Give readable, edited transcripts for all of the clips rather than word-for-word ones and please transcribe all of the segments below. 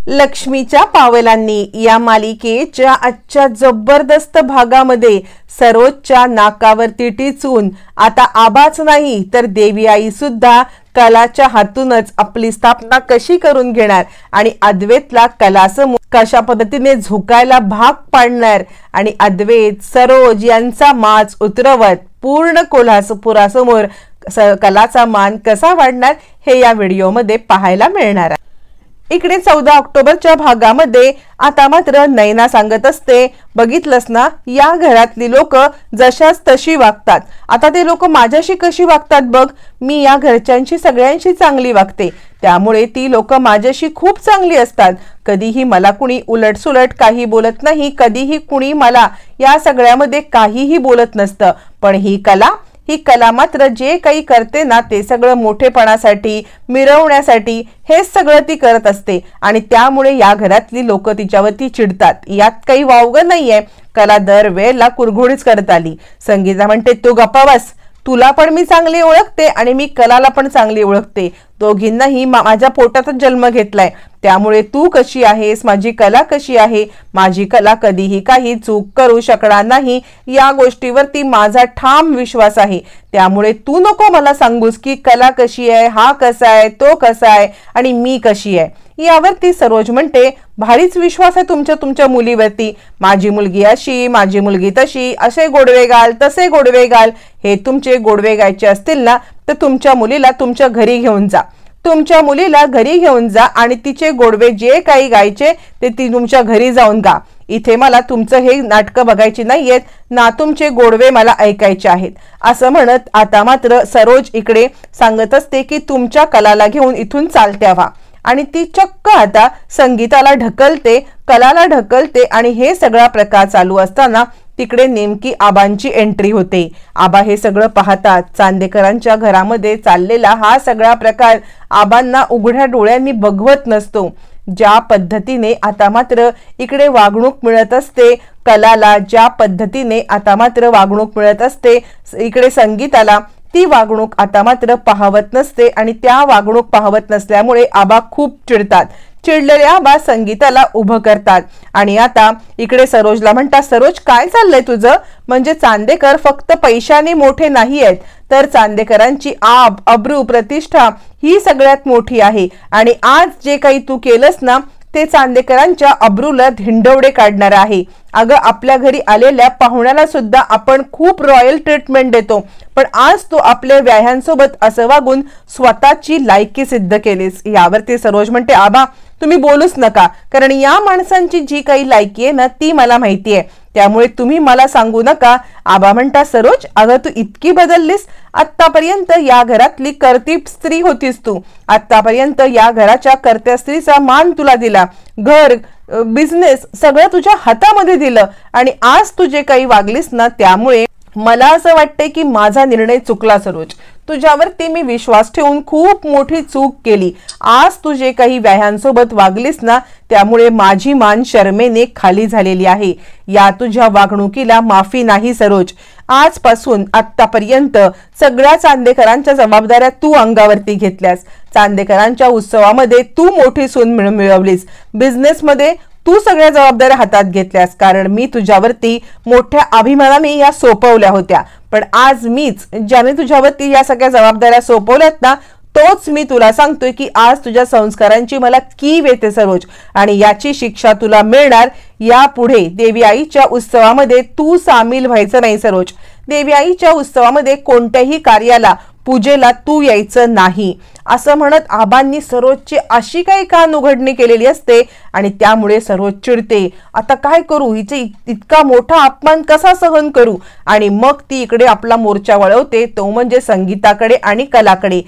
लक्ष्मीच्या पावलांनी या मालिकेच्या आजच्या जबरदस्त भागामध्ये सरोजच्या नाकावरती टिचून आता आबाच नाही तर देवी आई सुद्धा कलाच्या हातूनच आपली स्थापना कशी करून घेणार आणि अद्वैतला कलासमोर कशा पद्धतीने झुकायला भाग पाडणार आणि अद्वैत सरोज यांचा माज उतरवत पूर्ण कोल्हापुरासमोर कलाचा मान कसा वाढणार हे या व्हिडिओमध्ये पाहायला मिळणार आहे। इकडे 14 ऑक्टोबरच्या भागामध्ये आता मात्र नैना सांगत असते, बघितलंस ना या घरातली लोक जशाच तशी वागतात, आता ते लोक माझ्याशी कशी वागतात बघ, मी या घरच्यांशी सगळ्यांशी चांगली वागते त्यामुळे ती लोक माझ्याशी खूप चांगली असतात, कधीही मला कुणी उलटसुलट काही बोलत नाही, कधीही कुणी मला या सगळ्यामध्ये काहीही बोलत नसतं। पण ही कला मात्र जे काही करते ना ते सगळं मोठेपणासाठी मिरवण्यासाठी हे सगळं ती करत असते आणि त्यामुळे या घरातली लोक तिच्यावरती चिडतात। यात काही वावगं नाहीये। कला दरवेळेला कुरघोडीच करत आली। संगीता म्हणते तू गप्पा बस, तुला पण मी चांगली ओळखते आणि मी कलाला पण चांगली ओळखते, दोघींनाही माझ्या पोटातच जन्म घेतलाय, त्यामुळे तू कशी आहेस, माझी कला कशी आहे, माझी कला कधीही काही चूक करू शकणार नाही या गोष्टीवरती माझा ठाम विश्वास आहे, त्यामुळे तू नको मला सांगूस की कला कशी आहे, हा कसा आहे, तो कसा आहे आणि मी कशी आहे। यावरती सरोज म्हणते भारीच विश्वास आहे तुमच्या मुलीवरती, माझी मुलगी अशी, माझी मुलगी तशी, असे गोडवे गाल तसे गोडवे गाल, हे तुमचे गोडवे गायचे असतील ना तर तुमच्या मुलीला तुमच्या घरी घेऊन जा, तुमच्या मुलीला घरी घेऊन जा आणि तिचे गोडवे जे काही गायचे ते ती तुमच्या घरी जाऊन गा, इथे मला तुमचं हे नाटकं बघायची नाहीयेत ना, तुमचे गोडवे मला ऐकायचे आहेत असं म्हणत आता मात्र सरोज इकडे सांगत असते की तुमच्या कलाला घेऊन इथून चालत्या व्हा आणि ती चक्क आता संगीताला ढकलते, कलाला ढकलते आणि हे सगळा प्रकार चालू असताना तिकडे नेमकी आबांची एंट्री होते। आबा हे सगळं पाहतात, चांदेकरांच्या घरामध्ये चाललेला हा सगळा प्रकार आबांना उघड्या डोळ्यांनी बघवत नसतो। ज्या पद्धतीने आता मात्र इकडे वागणूक मिळत असते कलाला, ज्या पद्धतीने आता मात्र वागणूक मिळत असते इकडे संगीताला, ती वागणूक आता मात्र पाहवत नसते आणि त्या वागणूक पाहवत नसल्यामुळे आबा खूप चिडतात। चिडलेले आबा संगीताला उभं करतात आणि आता इकडे सरोजला म्हणतात, सरोज काय चाललंय तुझं, म्हणजे चांदेकर फक्त पैशाने मोठे नाही आहेत तर चांदेकरांची अब्रू प्रतिष्ठा ही सगळ्यात मोठी आहे आणि आज जे काही तू केलंस ना ते चांदेकरांच्या अब्रूला धिंडवडे काढणार आहे। अगं आपल्या घरी आलेल्या पाहुण्याला सुद्धा आपण खूप रॉयल ट्रीटमेंट देतो, पण आज तू आपल्या व्याह्यांसोबत असं वागून स्वतःची लायकी सिद्ध केलीस। यावरती सरोज म्हणते आबा तुम्ही बोलूच नका, कारण या माणसांची जी काही लायकी आहे ना ती मला माहिती आहे, त्यामुळे तुम्ही मला सांगू नका। आबा म्हणता सरोज अगं तू इतकी बदललीस, आतापर्यंत या घरातली कर्ती स्त्री होतीस तू, आतापर्यंत या घराच्या कर्त्या स्त्रीचा मान तुला दिला, घर बिझनेस सगळं तुझ्या हातामध्ये दिलं आणि आज तू जे काही वागलीस ना त्यामुळे मला असं वाटतंय की माझा निर्णय चुकला सरोज, तुझ्यावरती मी विश्वास ठेवून खूप मोठी चूक केली। आज तू जे काही व्याह्यांसोबत वागलीस ना त्यामुळे माझी मान शर्मेने खाली झालेली आहे, या तुझ्या वागणुकीला माफी नाही सरोज। आजपासून आतापर्यंत सगळ्या चांदेकरांच्या जबाबदाऱ्या तू अंगावरती घेतल्यास, चांदेकरांच्या उत्सवामध्ये तू मोठी सून मिळवलीस, बिझनेसमध्ये तू सगळ्या जबाबदाऱ्या हातात घेतल्यास, कारण मी तुझ्यावरती मोठ्या अभिमानाने या सोपवल्या होत्या, पण आज मीच ज्याने तुझ्यावरती या सगळ्या जबाबदाऱ्या सोपवल्यात ना तोच मी तुला सांगतोय की आज तुझ्या संस्कारांची मला कीव येते सरोज आणि याची शिक्षा तुला मिळणार। यापुढे देवी आईच्या उत्सवामध्ये तू सामील व्हायचं नाही सरोज, देवी आईच्या उत्सवामध्ये कोणत्याही कार्याला पूजेला तू यायचं नाही असं म्हणत आबांनी सरोजची अशी काही कान उघडणी केलेली असते आणि त्यामुळे सरोज चिडते। आता काय करू, हिचे इतका मोठा अपमान कसा सहन करू, आणि मग ती इकडे आपला मोर्चा वळवते, तो म्हणजे संगीताकडे आणि कलाकडे।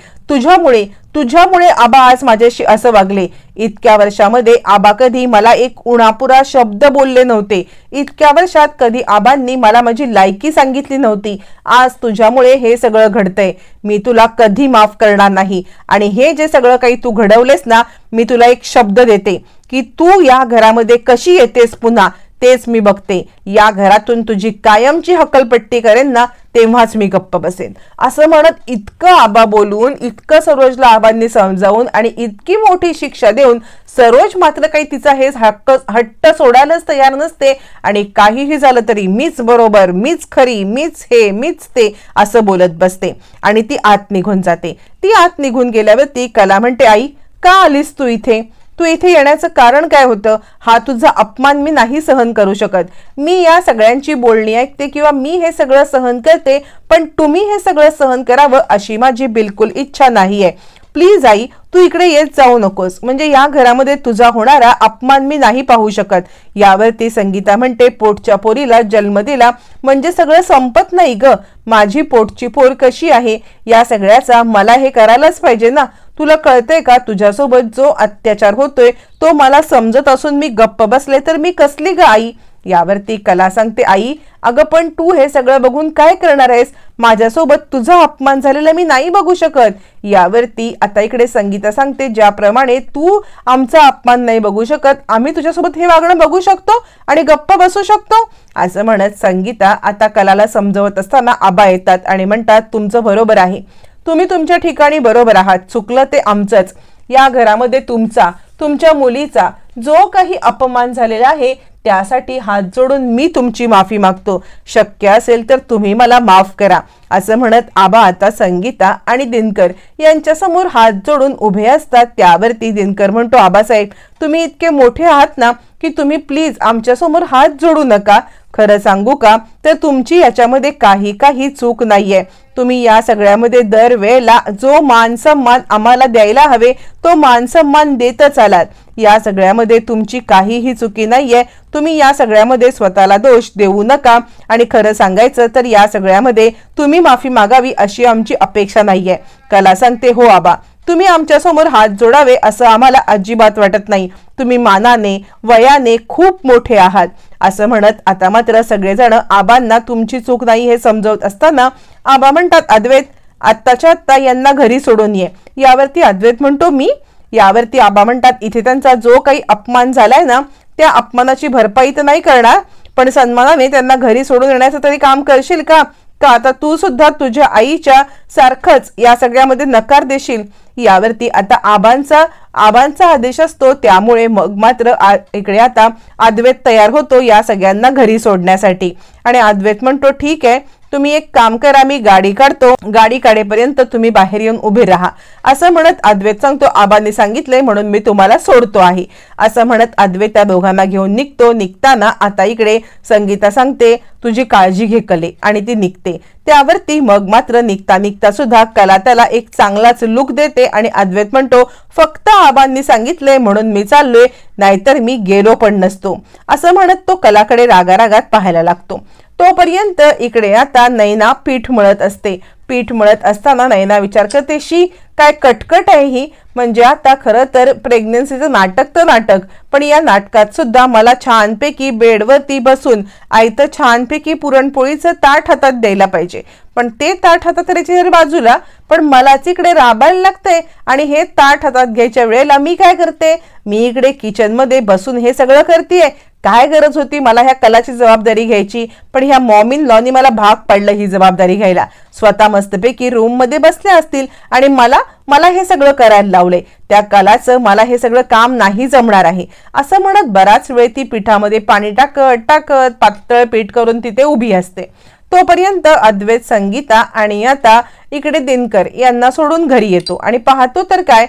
तुझ्यामुळे आबा आज माझ्याशी असं वागले, इतक्या वर्षामध्ये आबा कधी मला एक उणापुरा शब्द बोलले नव्हते, इतक्या वर्षात कधी आबांनी मला माझी लायकी सांगितली नव्हती, आज तुझ्यामुळे हे सगळं घडतंय, मी तुला कधी माफ करणार नाही आणि हे जे सगळं काही तू घडवलेस ना मी तुला एक शब्द देते की तू या घरामध्ये कशी येतेस पुन्हा तेच मी बघते. या घरातून तुझी कायमची हकलपट्टी करेन ना, तेव्हाच मी गप्प बसेन. असं म्हणत इतकं आबा बोलून, इतकं सरोजला आबांनी समजावून आणि इतकी मोठी शिक्षा देऊन सरोज मात्र काही तिचा हे हट्ट सोडायलाच तयार नसते. आणि काहीही झालं तरी मीच बरोबर, मीच खरी, मीच हे, मीच ते असं बोलत बसते आणि ती आत निघून जाते. ती आत निघून गेल्यावरती कला म्हणते, आई का आलीस तू इथे? तू इथे येण्याचं कारण काय होतं? हा तुझा अपमान मी नाही सहन करू शकत. मी या सगळ्यांची बोलणी ऐकते किंवा मी हे सगळं सहन करते, पण तुम्ही हे सगळं सहन करावं अशी माझी बिलकुल इच्छा नाहीये. प्लीज आई, तू इकडे येत जाऊ नकोस. म्हणजे या घरामध्ये तुझा होणारा अपमान मी नाही पाहू शकत. यावरती संगीता म्हणते, पोटच्या पोरीला जन्म दिला म्हणजे सगळं संपत नाही ग. माझी पोटची पोर कशी आहे या सगळ्याचा मला हे करायलाच पाहिजे ना. तुला कळतंय का तुझ्यासोबत जो अत्याचार होतोय तो मला समजत असून मी गप्प बसले तर मी कसली ग आई? यावरती कला सांगते, आई अगं पण तू हे सगळं बघून काय करणार आहेस? माझ्यासोबत तुझा अपमान झालेला मी नाही बघू शकत. यावरती आता इकडे संगीता सांगते, ज्याप्रमाणे तू आमचा अपमान नाही बघू शकत, आम्ही तुझ्यासोबत हे वागणं बघू शकतो आणि गप्प बसू शकतो. असं म्हणत संगीता आता कलाला समजवत असताना आबा येतात आणि म्हणतात, तुमचं बरोबर आहे, तुम्ही तुमच्या ठिकाणी बरोबर आहात, चुकलं ते आमचंच. या घरामध्ये तुमचा, तुमच्या मुलीचा जो काही अपमान झालेला आहे त्यासाठी हात जोडून मी तुमची माफी मागतो. शक्य असेल तर तुम्ही मला माफ करा. असं म्हणत आबा आता संगीता आणि दिनकर यांच्या समोर हात जोडून उभे असतात. त्यावरती दिनकर म्हणतो, आबासाहेब तुम्ही इतके मोठे आहात ना की तुम्ही प्लीज आमच्या समोर हात जोडू नका. खरं सांगू का तर तुमची याच्यामध्ये काही चूक नाहीये. तुम्ही या सगळ्यामध्ये दरवेळेला जो मान सन्मान आम्हाला द्यायला हवे तो मान सन्मान देतच आलात. या सगळ्यामध्ये तुमची काहीही चुकी नाहीये. तुम्ही या सगळ्यामध्ये स्वतःला दोष देऊ नका. आणि खरं सांगायचं तर या सगळ्यामध्ये तुम्ही माफी मागावी अशी आमची अपेक्षा नाहीये. कला सांगते, हो आबा, तुम्ही आमच्या समोर हात जोडावे असं आम्हाला अजिबात वाटत नाही. तुम्ही मानाने, वयाने खूप मोठे आहात. असं म्हणत आता मात्र सगळेजण आबांना तुमची चूक नाही हे समजवत असताना आबा म्हणतात, अद्वैत आत्ताच्या आत्ता यांना घरी सोडून ये. यावरती अद्वैत म्हणतो, मी? यावरती आबा म्हणतात, इथे त्यांचा जो काही अपमान झालाय ना त्या अपमानाची भरपाई तर नाही करणार, पण सन्मानाने त्यांना घरी सोडून येण्याचं तरी काम करशील का? का आता तू सुद्धा तुझ्या आईच्या सारखंच या सगळ्यामध्ये नकार देशील? यावरती आता आबांचा आदेश असतो. त्यामुळे मग मात्र इकडे आता अद्वैत तयार होतो या सगळ्यांना घरी सोडण्यासाठी. आणि अद्वैत म्हणतो, ठीक आहे, तुम्ही एक काम करा, मी गाडी काढतो, गाडी काढेपर्यंत तुम्ही बाहेर येऊन उभे राहा. असं म्हणत अद्वैत सांगतो, आबांनी सांगितलंय म्हणून मी तुम्हाला सोडतो आहे. असं म्हणत अद्वैत त्या दोघांना घेऊन निघतो. निघताना आता इकडे संगीता सांगते, तुझी काळजी घे कले, आणि ती निघते. त्यावरती मग मात्र निघता सुद्धा कला त्याला एक चांगलाच लुक देते आणि अद्वैत म्हणतो, फक्त आबांनी सांगितले म्हणून मी चाललोय, नाहीतर मी गेलो पण नसतो. असं म्हणत तो कलाकडे रागारागात पाहायला लागतो. तोपर्यंत इकडे आता नैना पीठ मळत असते. पीठ मळत असताना नैना विचार करते, शी काय कटकट आहे ही. म्हणजे आता खरं तर प्रेग्नन्सीचं नाटक तर नाटक, पण या नाटकात सुद्धा मला छानपैकी बेडवरती बसून आईतं छानपैकी पुरणपोळीचं ताट हातात द्यायला पाहिजे. पण ते ताट हातात द्यायची बाजूला, पण मलाच इकडे राबायला लागतंय. आणि हे ताट हातात घ्यायच्या वेळेला मी काय करते, मी इकडे किचनमध्ये बसून हे सगळं करतेय. काय गरज होती मला ह्या कलाची जबाबदारी घ्यायची? पण ह्या मॉम इन लॉनी मला भाग पडलं ही जबाबदारी घ्यायला. स्वतः मस्तपैकी रूम मध्ये बसल्या असतील आणि मला हे सगळं करायला लावले. त्या कलाचं मला हे सगळं काम नाही जमणार आहे. असं म्हणत बराच वेळ ती पिठामध्ये पाणी टाकत पातळ पीठ करून तिथे उभी असते. तोपर्यंत अद्वैत, संगीता आणि आता इकडे दिनकर यांना सोडून घरी येतो आणि पाहतो तर काय,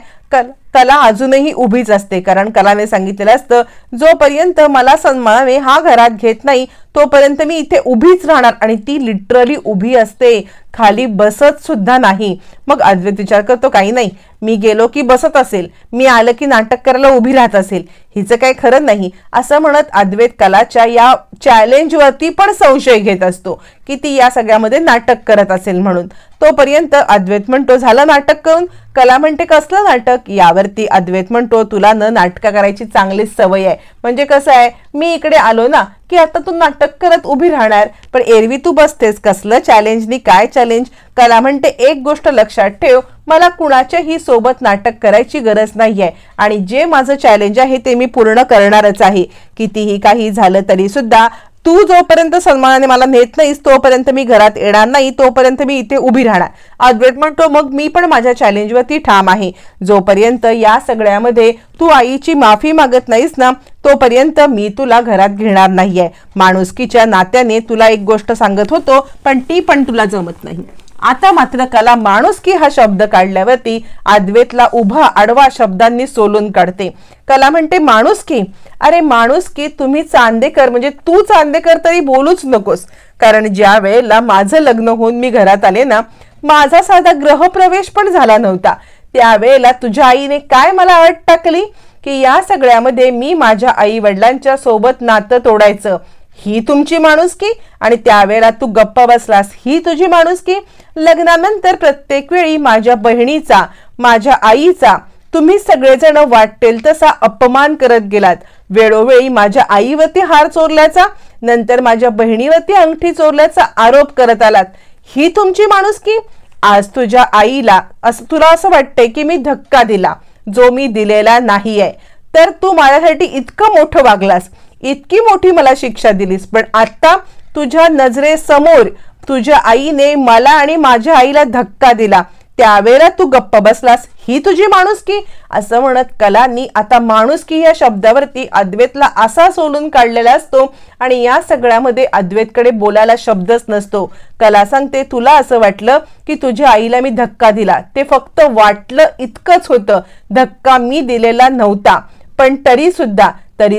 कला अजूनही उभीच असते. कारण कलाने सांगितलेलं असतं, जोपर्यंत मला सन्मानाने हा घरात घेत नाही तोपर्यंत मी इथे उभीच राहणार. आणि ती लिटरली उभी असते, खाली बसत सुद्धा नाही. मग अद्वैत विचार करतो, काही नाही, मी गेलो की बसत असेल, मी आलं की नाटक करायला उभी राहत असेल, हिचं काही खरं नाही. असं म्हणत अद्वैत कलाच्या या चॅलेंजवरती पण संशय घेत असतो की ती या सगळ्यामध्ये नाटक करत असेल म्हणून. तोपर्यंत अद्वैत म्हणतो, झालं नाटक करून? कला म्हणते, कसलं नाटक? यावरती अद्वैत म्हणतो, तुला न नाटक करायची चांगलीच सवय आहे. म्हणजे कसं आहे, मी इकडे आलो ना की आता तू नाटक करत उभी राहणार, पण एरवी तू बसतेस, कसलं चॅलेंज नी काय चॅलेंज. कला म्हणते एक गोष्ट लक्षात ठेव, मला कुणाच्याही सोबत नाटक करायची गरज नाहीये आणि जे माझं चॅलेंज आहे ते मी पूर्ण करणारच आहे. कितीही काही झालं तरी सुद्धा तू जोपर्यंत सन्मानाने मला नेत नाहीस तोपर्यंत मी घरात येणार नाही, तोपर्यंत मी इथे उभी राहणार. अद्वैत म्हणतो मग मी पण माझ्या चॅलेंजवरती ठाम आहे. जोपर्यंत या सगळ्यामध्ये तू आईची माफी मागत नाहीस ना तोपर्यंत मी तुला घरात घेणार नाहीये. माणुसकीच्या नात्याने तुला एक गोष्ट सांगत होतो पण ती पण तुला जमत नाही. आता मात्र कला माणुसकी हा शब्द काढल्यावरती अद्वैतला उभा आडवा शब्दांनी सोलून काढते. कला म्हणते माणुसकी, अरे माणुसकी तुम्ही चांदेकर म्हणजे तू चांदेकर तरी बोलूच नकोस. कारण ज्या वेळेला माझं लग्न होऊन मी घरात आले ना, माझा साधा ग्रहप्रवेश पण झाला नव्हता. त्यावेळेला तुझ्या आईने काय मला अट टाकली की या सगळ्यामध्ये मी माझ्या आई वडिलांच्या सोबत नातं तोडायचं, ही तुमची माणुसकी. आणि त्यावेळेला तू गप्प बसलास, ही तुझी माणुसकी. लग्नानंतर प्रत्येक वेळी माझ्या बहिणीचा, माझ्या आईचा तुम्ही सगळेजण वाटेल तसा अपमान करत गेलात. वेळोवेळी माझ्या आईवरती हार चोरल्याचा, नंतर माझ्या बहिणीवरती अंगठी चोरल्याचा आरोप करत आलात, ही तुमची माणुसकी. आज तुझ्या आईला तुला असं वाटतंय की मी धक्का दिला जो मी दिलेला नाहीये, तर तू माझ्यासाठी इतकं मोठं वागलास, इतकी मोठी मला शिक्षा दिलीस, पण आता तुझ्या नजरेसमोर तुझ्या आईने मला आणि माझ्या आईला धक्का दिला, त्यावेळेला तू गप्प बसलास, ही तुझी माणुसकी. असं म्हणत कलांनी आता माणुसकी या शब्दावरती अद्वैतला असा सोलून काढलेला असतो आणि या सगळ्यामध्ये अद्वैतकडे बोलायला शब्दच नसतो. कला सांगते तुला असं वाटलं की तुझ्या आईला मी धक्का दिला, ते फक्त वाटलं इतकंच होतं, धक्का मी दिलेला नव्हता. पण तरी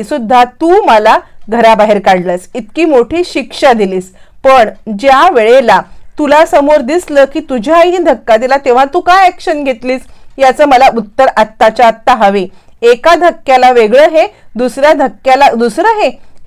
सुद्धा तू मला घराबाहेर काढलंस, इतकी मोठी शिक्षा दिलीस. पण ज्या वेळेला तुला समोर दिसलं की तुझ्या आईने धक्का दिला तेव्हा तू काय ऍक्शन घेतलीस याचं मला उत्तर आत्ताच्या आत्ता हवे. एका धक्क्याला वेगळं हे, दुसऱ्या धक्क्याला दुसरं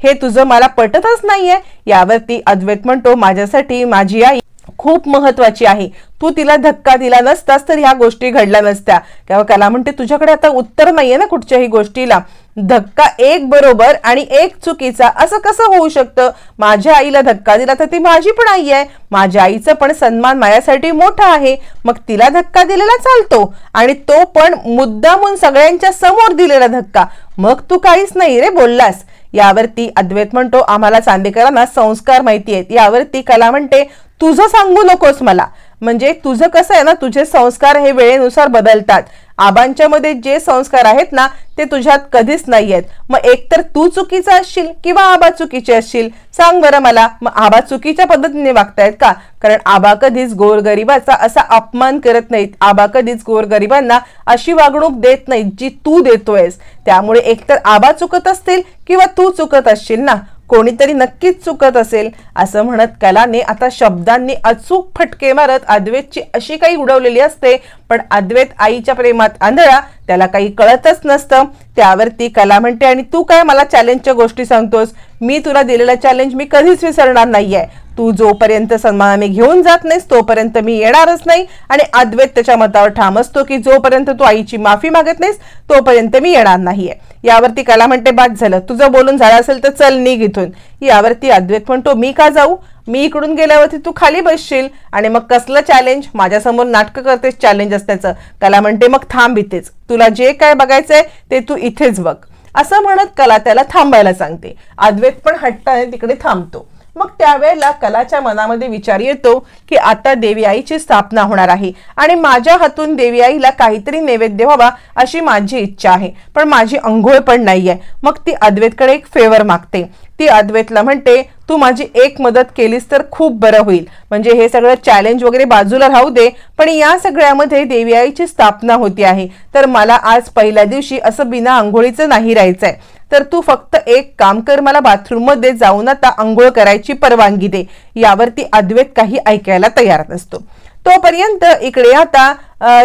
हे तुझं मला पटतच नाहीये. यावरती अद्वैत म्हणतो माझ्यासाठी माझी आई खूप महत्वाची आहे, तू तिला धक्का दिला नसतास तर ह्या गोष्टी घडल्या नसत्या. तेव्हा कला म्हणते तुझ्याकडे आता उत्तर नाहीये ना कुठच्याही गोष्टीला. धक्का एक बरोबर आणि एक चुकीचा असं कसं होऊ शकतं. माझ्या आईला धक्का दिला तर ती माझी पण आई आहे, माझ्या आईचा पण सन्मान माझ्यासाठी मोठा आहे, मग तिला धक्का दिलेला चालतो आणि तो पण मुद्दामून सगळ्यांच्या समोर दिलेला धक्का, मग तू काहीच नाही रे बोललास. यावरती अद्वैत म्हणतो आम्हाला चांदेकरांना संस्कार माहिती आहेत. यावरती कला म्हणते तुझं सांगू नकोस मला, म्हणजे तुझं कसं आहे ना, तुझे संस्कार हे वेळेनुसार बदलतात. आबांच्या मध्ये जे संस्कार आहेत ना ते तुझ्यात कधीच नाही आहेत. मग एकतर तू चुकीचा असशील किंवा आबा चुकीचे असशील, सांग बरं मला. मग आबा चुकीच्या पद्धतीने वागतायत का? कारण आबा कधीच गोरगरिबाचा असा अपमान करत नाहीत, आबा कधीच गोरगरिबांना अशी वागणूक देत नाहीत जी तू देतोयस. त्यामुळे एकतर आबा चुकत असतील किंवा तू चुकत असशील ना, कोणीतरी नक्कीच चुकत असेल. असं म्हणत कलाने आता शब्दांनी अचूक फटके मारत अद्वैतची अशी काही उडवलेली असते. पण अद्वैत आईच्या प्रेमात आंधळा, त्याला काही कळतच नसतं. त्यावरती कला म्हणते आणि तू काय मला चॅलेंजच्या गोष्टी सांगतोस, मी तुला दिलेला चॅलेंज मी कधीच विसरणार नाहीये. तू जोपर्यंत सन्मानाने घेऊन जात नाहीस तोपर्यंत मी येणारच नाही. आणि अद्वैत त्याच्या मतावर ठाम असतो की जोपर्यंत तू आईची माफी मागत नाहीस तोपर्यंत मी येणार नाहीये. यावरती कला म्हणते बाद झालं, तुझं बोलून झालं असेल तर चल निघ इथून. यावरती अद्वैत म्हणतो मी का जाऊ, मी इकडून गेल्यावरती तू खाली बसशील आणि मग कसलं चॅलेंज, माझ्यासमोर नाटकं करतेस चॅलेंज असल्याचं. कला म्हणते मग थांब इथेच, तुला जे काय बघायचंय ते तू इथेच बघ. असं म्हणत कला त्याला थांबायला सांगते. अद्वैत पण हट्टाने तिकडे थांबतो. मग त्यावेळेला कलाच्या मनामध्ये विचार येतो की आता देवी आईची स्थापना होणार आहे आणि माझ्या हातून देवी आईला काहीतरी नैवेद्य व्हावा अशी माझी इच्छा आहे, पण माझी अंघोळ पण नाहीये. मग ती अद्वैतकडे एक फेवर मागते. ती अद्वैतला म्हणते तू माझी एक मदत केलीस तर खूप बरं होईल, म्हणजे हे सगळं चॅलेंज वगैरे बाजूला राहू दे, पण या सगळ्यामध्ये देवी आईची स्थापना होती आहे तर मला आज पहिल्या दिवशी असं बिना आंघोळीचं नाही राहायचंय. तर तू फक्त एक काम कर, मला बाथरूम मध्ये जाऊन आता आंघोळ करायची परवानगी दे. यावरती अद्वैत काही ऐकायला तयार नसतो. तोपर्यंत इकडे आता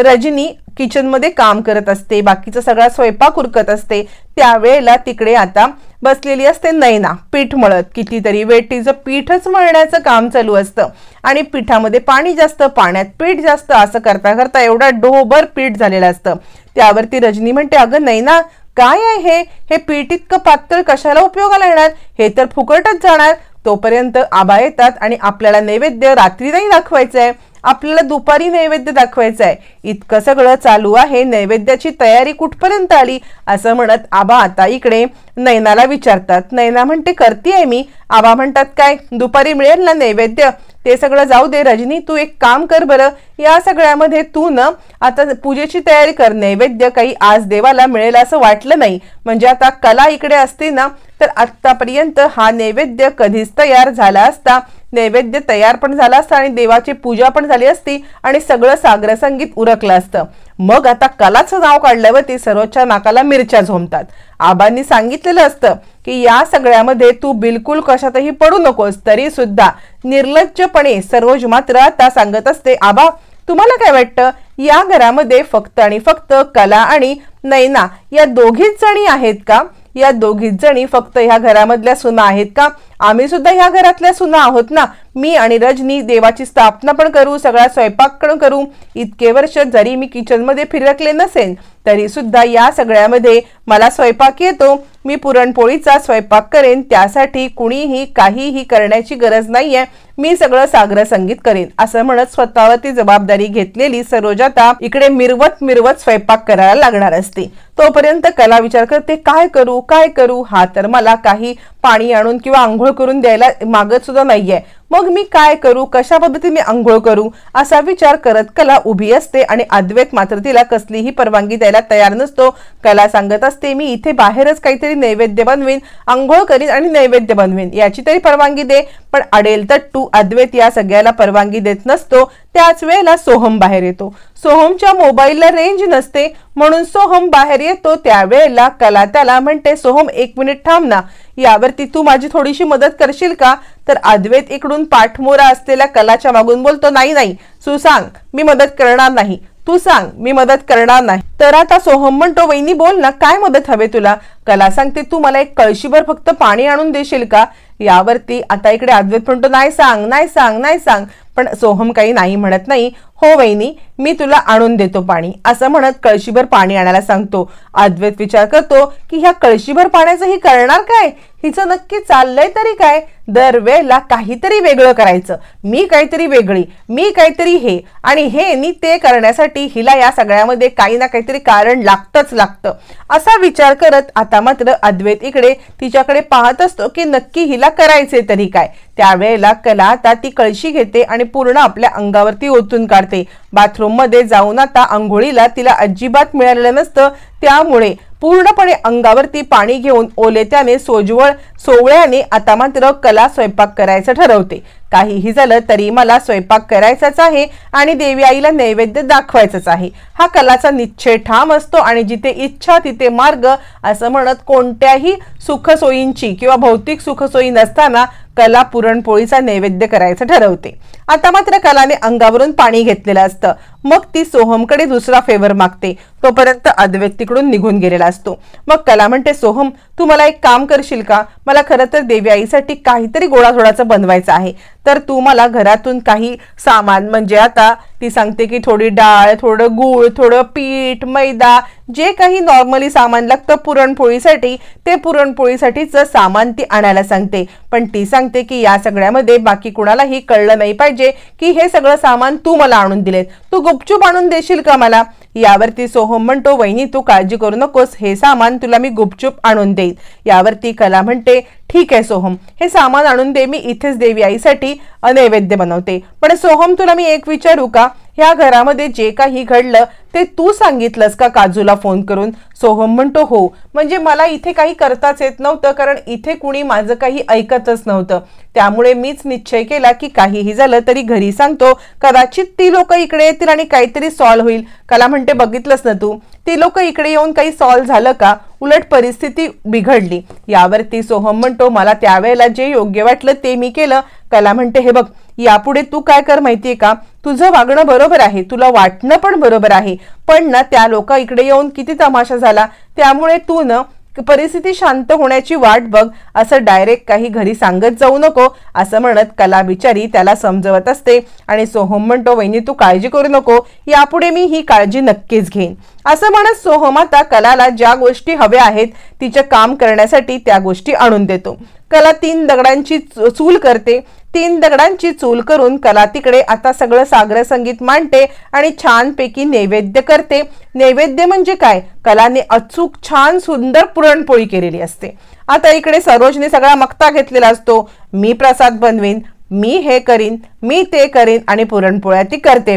रजनी किचन मध्ये काम करत असते, बाकीचा सगळा स्वयंपाक उरकत असते. त्यावेळेला तिकडे आता बसलेली असते नैना पीठ मळत. कितीतरी वेळ तिचं पीठच मळण्याचं काम चालू असतं आणि पिठामध्ये पाणी जास्त, पाण्यात पीठ जास्त, असं करता करता एवढा डोहभर पीठ झालेलं असतं. त्यावरती रजनी म्हणते अगं नैना काय आहे हे पीठ इतकं पातळ कशाला उपयोगाला येणार, हे तर फुकटच जाणार. तोपर्यंत आबा येतात आणि आपल्याला नैवेद्य रात्री नाही दाखवायचंय, आपल्याला दुपारी नैवेद्य दाखवायचा आहे. इतकं सगळं चालू आहे, नैवेद्याची तयारी कुठपर्यंत आली असं म्हणत आबा आता इकडे नैनाला विचारतात. नैना म्हणते करतीये मी. आबा म्हणतात काय दुपारी मिळेल ना नैवेद्य, ते सगळं जाऊ दे रजनी, तू एक काम कर बरं, या सगळ्यामध्ये तू न आता पूजेची तयारी कर, नैवेद्य काही आज देवाला मिळेल असं वाटलं नाही. म्हणजे आता कला इकडे असती ना तर आतापर्यंत हा नैवेद्य कधीच तयार झाला असता, नैवेद्य तयार पण झाला असता आणि देवाची पूजा पण झाली असती आणि सगळं सागर संगीत उरकलं असतं. मग आता कलाचं नाव काढल्यावरती सरोजच्या नाकाला मिरच्या झोंबतात. आबांनी सांगितलेलं असतं की या सगळ्यामध्ये तू बिलकुल कशातही पडू नकोस, तरी सुद्धा निर्लज्जपणे सरोज मात्र आता सांगत असते, आबा तुम्हाला काय वाटतं या घरामध्ये फक्त आणि फक्त कला आणि नैना या दोघीच जणी आहेत का, या दोघीच जणी फक्त ह्या घरामधल्या सुना आहेत का, आम्ही सुद्धा ह्या घरातल्या सुना आहोत ना, मी आणि रजनी देवाची स्थापना पण करू, सगळा स्वयंपाक पण करू. इतके वर्ष जरी मी किचन मध्ये फिरकले नसेन तरी सुद्धा या सगळ्यामध्ये मला स्वयंपाक येतो, मी पुरणपोळीचा स्वयंपाक करेन, त्यासाठी कुणीही काहीही करण्याची गरज नाहीये, मी सगळं सागर संगीत करेन असं म्हणत स्वतःवरती जबाबदारी घेतलेली सरोज आता इकडे मिरवत मिरवत स्वयंपाक करायला लागणार असते. तोपर्यंत कला विचार करते काय करू काय करू, हा तर मला काही पाणी आणून किंवा आंघोळ करून द्यायला मागत सुद्धा नाहीये, मग मी काय करू, कशा पद्धतीने आंघोळ करू असा विचार करत कला उभी असते आणि अद्वैत मात्र तिला कसलीही परवानगी द्यायला तयार नसतो. कला सांगत असते मी इथे बाहेरच काहीतरी नैवेद्य बनवीन, आंघोळ करीन आणि नैवेद्य बनवीन, याची तरी परवानगी दे. पण अडेल तट्टू अद्वैत या सगळ्याला परवानगी देत नसतो. त्याच वेळेला सोहम बाहेर येतो. सोहमच्या मोबाईलला रेंज नसते म्हणून सोहम बाहेर येतो. त्यावेळेला कला त्याला म्हणते सोहम एक मिनिट थांब ना, यावरती तू माझी थोडीशी मदत करशील का. तर अद्वैत इकडून पाठमोरा असलेल्या कलाच्या मागून बोलतो नाही नाही तू सांग मी मदत करणार नाही, तू सांग मी मदत करणार नाही. तर आता सोहम म्हणतो वहिनी बोल ना काय मदत हवे तुला. कला सांगते तू मला एक कळशीभर फक्त पाणी आणून देशील का. यावरती आता इकडे अद्वैत म्हणतो नाही सांग नाही सांग नाही सांग, पण सोहम काही नाही म्हणत नाही. हो वहिनी मी तुला आणून देतो पाणी असं म्हणत कळशीभर पाणी आणायला सांगतो. अद्वैत विचार करतो की ह्या कळशीभर पाण्याचं ही करणार काय, हिचं नक्की चाललंय तरी काय, दरवेळेला काहीतरी वेगळं करायचं, मी काहीतरी वेगळी, मी काहीतरी हे आणि हे नी ते करण्यासाठी हिला या सगळ्यामध्ये काही ना काहीतरी कारण लागतच लागतं असा विचार करत आता मात्र अद्वैत इकडे तिच्याकडे पाहत असतो की नक्की हिला करायचे तरी काय. त्यावेळेला कला आता ती कळशी घेते आणि पूर्ण आपल्या अंगावरती ओतून काढते. बाथरूम मध्ये जाऊन आता आंघोळीला तिला अजिबात मिळालेलं नसतं, त्यामुळे पूर्णपणे अंगावरती पाणी घेऊन ओले त्याने सोवळ्याने आता मात्र कला स्वयंपाक करायचं ठरवते. काहीही झालं तरी मला स्वयंपाक करायचाच आहे आणि देवी आईला नैवेद्य दाखवायचंच आहे, हा कलाचा निश्चय ठाम असतो. आणि जिथे इच्छा तिथे मार्ग असं म्हणत कोणत्याही सुखसोयींची किंवा भौतिक सुखसोयी नसताना कला पुरणपोळीचा नैवेद्य करायचं ठरवते. आता मात्र कलाने अंगावरून पाणी घेतलेलं असतं. मग ती सोहमकडे दुसरा फेवर मागते. तोपर्यंत अद्वैत तिकडून निघून गेलेला असतो. मग कला म्हणते सोहम तू मला एक काम करशील का, मला खरं तर देवी आईसाठी काहीतरी गोडाधोडाचं बनवायचं आहे, तर तू मला घरातून काही सामान म्हणजे आता ती सांगते की थोडी डाळ, थोडं गूळ, थोडं पीठ, मैदा, जे काही नॉर्मली सामान लागतं पुरणपोळीसाठी ते पुरणपोळीसाठीचं सामान ती आणायला सांगते. पण ती सांगते की या सगळ्यामध्ये बाकी कुणालाही कळलं नाही पाहिजे की हे सगळं सामान तू मला आणून दिलेत, तू गुपचूप आणून देशील का मला. यावरती सोहम म्हणतो वहिनी तू काळजी करू नकोस, हे सामान तुला मी गुपचूप आणून देईन. यावरती कला म्हणते ठीक आहे सोहम हे सामान आणून दे, मी इथेच देवी आईसाठी नैवेद्य बनवते. पण सोहम तुला मी एक विचारू का, ह्या घरामध्ये जे काही घडलं ते तू सांगितलंस का काजूला फोन करून. सोहम म्हणतो हो, म्हणजे मला इथे काही करताच येत नव्हतं, कारण इथे कुणी माझं काही ऐकतच नव्हतं, त्यामुळे मीच निश्चय केला की काहीही झालं तरी घरी सांगतो, कदाचित ती लोक इकडे येतील आणि काहीतरी सॉल्व्ह होईल. कला म्हणते बघितलंस ना तू, ती लोक इकडे येऊन काही सॉल्व्ह झालं का, उलट परिस्थिती बिघडली. यावरती सोहम म्हणतो मला त्यावेळेला जे योग्य वाटलं ते मी केलं. कला म्हणते हे बघ यापुढे तू काय कर माहितीये का, तुझं वागणं बरोबर आहे, तुला वाटणं पण बरोबर आहे, पण ना त्या लोक इकडे येऊन किती तमाशा झाला, त्यामुळे तू न परिस्थिती शांत होण्याची वाट बघ, असं डायरेक्ट काही घरी सांगत जाऊ नको, असं म्हणत कला बिचारी त्याला समजवत असते. आणि सोहम म्हणतो, वहिनी तू काळजी करू नको, यापुढे मी ही काळजी नक्कीच घेईन. असं म्हणत सोहम आता कलाला ज्या गोष्टी हव्या आहेत तिचे काम करण्यासाठी त्या गोष्टी आणून देतो. कला 3 दगडांची चूल करते. 3 दगडांची चूल करून कला तिकडे आता सगळं सागर संगीत मांडते आणि छानपैकी नैवेद्य करते. नैवेद्य म्हणजे काय, कलाने अचूक छान सुंदर पुरणपोळी केलेली असते. आता इकडे सरोजने सगळा मक्ता घेतलेला असतो. मी प्रसाद बनवीन, मी हे करीन, मी ते करीन आणि पुरणपोळ्या ती करते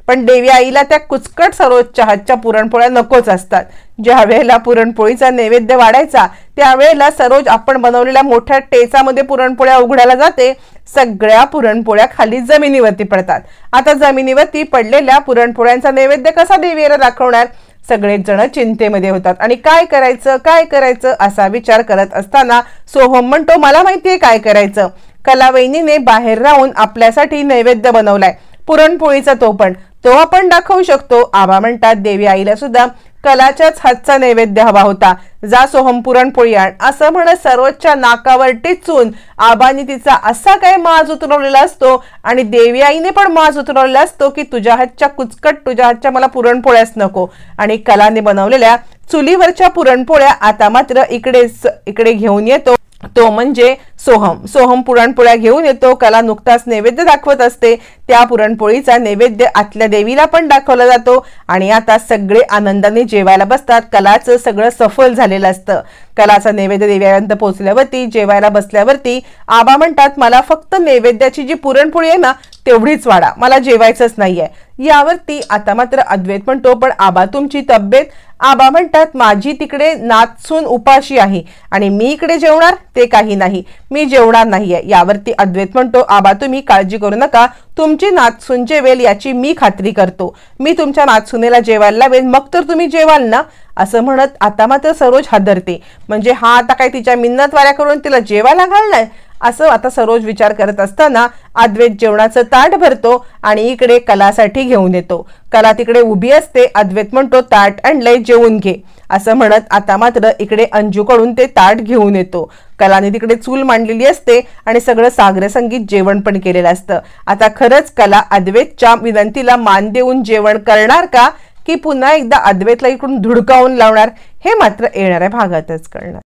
पण देवी आईला त्या कुचकट सरोजच्या हातच्या पुरणपोळ्या नकोच असतात. ज्या वेळेला पुरणपोळीचा नैवेद्य वाढायचा त्यावेळेला सरोज आपण बनवलेल्या मोठ्या टेचामध्ये पुरणपोळ्या उघडायला जाते. सगळ्या पुरणपोळ्या खाली जमिनीवरती पडतात. आता जमिनीवरती पडलेल्या पुरणपोळ्यांचा नैवेद्य कसा देवीला दाखवणार, सगळेच जण चिंतेमध्ये होतात आणि काय करायचं असा विचार करत असताना सोहम म्हणतो, मला माहितीये काय करायचं. कला वहिनीने बाहेर राहून आपल्यासाठी नैवेद्य बनवलाय पुरणपोळीचा, तो आपण दाखवू शकतो. आबा म्हणतात, देवी आईला सुद्धा कलाच्याच हातचा नैवेद्य हवा होता, जा सोहम पुरणपोळी आण, असं म्हणत सरोजच्या नाकावर टिचून आबानी तिचा असा काय माज उतरवलेला असतो आणि देवी आईने पण माज उतरवलेला असतो की तुझ्या हातच्या मला पुरणपोळ्याच नको. आणि कलाने बनवलेल्या चुलीवरच्या पुरणपोळ्या आता मात्र इकडे घेऊन येतो तो म्हणजे सोहम पुरणपोळ्या घेऊन येतो. कला नुकताच नैवेद्य दाखवत असते. त्या पुरणपोळीचा नैवेद्य आतल्या देवीला पण दाखवला जातो आणि आता सगळे आनंदाने जेवायला बसतात. कलाचं सगळं सफल झालेलं असतं. कलाचा नैवेद्य देवीपर्यंत पोहोचल्यावरती जेवायला बसल्यावरती आबा म्हणतात, मला फक्त नैवेद्याची जी पुरणपोळी आहे ना तेवढीच वाढा, मला जेवायचंच नाहीये. यावरती आता मात्र अद्वैत म्हणतो, पण आबा तुमची तब्येत. आबा म्हणतात, माझी तिकडे नातसून उपाशी आहे आणि मी इकडे जेवणार ते काही नाही, मी जेवणार नाहीये. यावरती अद्वैत म्हणतो, आबा तुम्ही काळजी करू नका, तुमची नातसून जेवेल याची मी खात्री करतो. मी तुमच्या नातसुनेला जेवायला लावेन, मग तर तुम्ही जेवाल ना, असं म्हणत आता मात्र सरोज हादरते. म्हणजे हा आता काय तिच्या मिन्नतवाऱ्या करून तिला जेवायला घालणार, असं आता सरोज विचार करत असताना अद्वैत जेवणाचं ताट भरतो आणि इकडे कलासाठी घेऊन येतो. कला तिकडे उभी असते. अद्वैत म्हणतो, ताट आणलंय, जेवून घे, असं म्हणत आता मात्र इकडे अंजूकडून ते ताट घेऊन येतो. कलाने तिकडे चूल मांडलेली असते आणि सगळं सागर संगीत जेवण पण केलेलं असतं. आता खरंच कला अद्वैतच्या विनंतीला मान देऊन जेवण करणार का की पुन्हा एकदा अद्वैतला इकडून धुडकावून लावणार, हे मात्र येणाऱ्या भागातच कळणार.